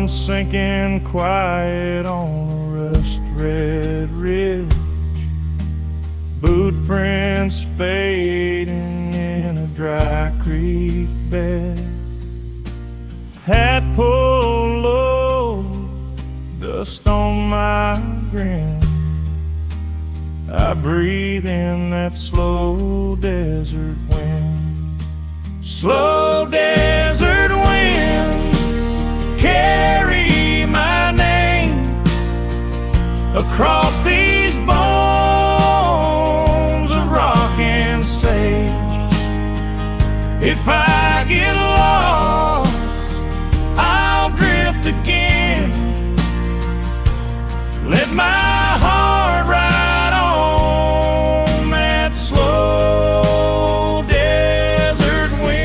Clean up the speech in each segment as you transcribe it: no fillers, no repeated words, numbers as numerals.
sun sinking quiet on a rust-red ridge, boot prints fading in a dry creek bed, hat pulled low, dust on my grin. I breathe in that slow desert wind. Slow desert wind, carry my name across these bones of rock and sage. If I get lost, I'll drift again. Let my heart ride on that slow desert wind.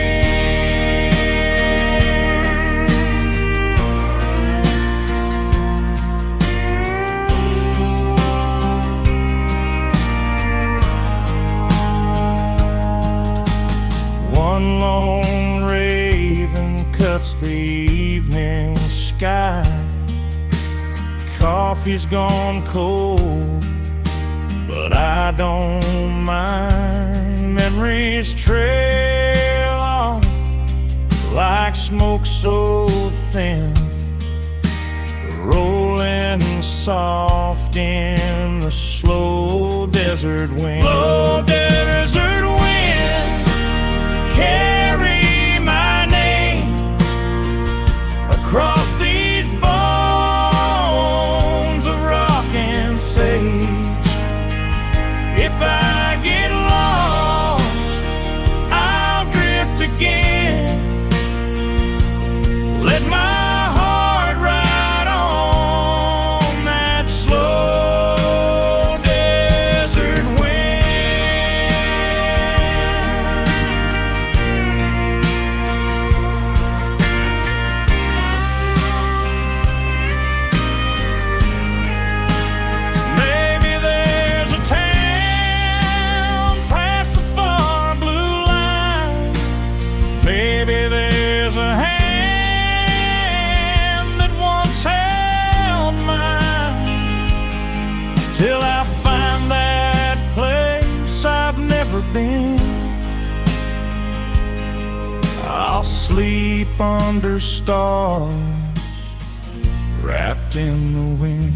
One lone raven cuts the evening sky. Coffee's gone cold, but I don't mind. Memories trail off like smoke so thin, rolling soft in the slow desert wind. Slow desert wind, carry my name across these bones of rock and sage. If I get lost, I'll drift again. Let my heart ride on that slow desert Maybe there's a town past the far blue line. Maybe there's a hand that once held mine. Till I find that place I've never been, I'll sleep under stars wrapped in the wind.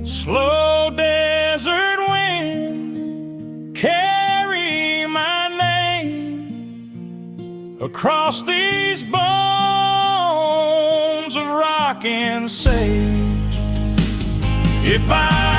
Slow desert wind, carry my name across these bones of rock and sage. If I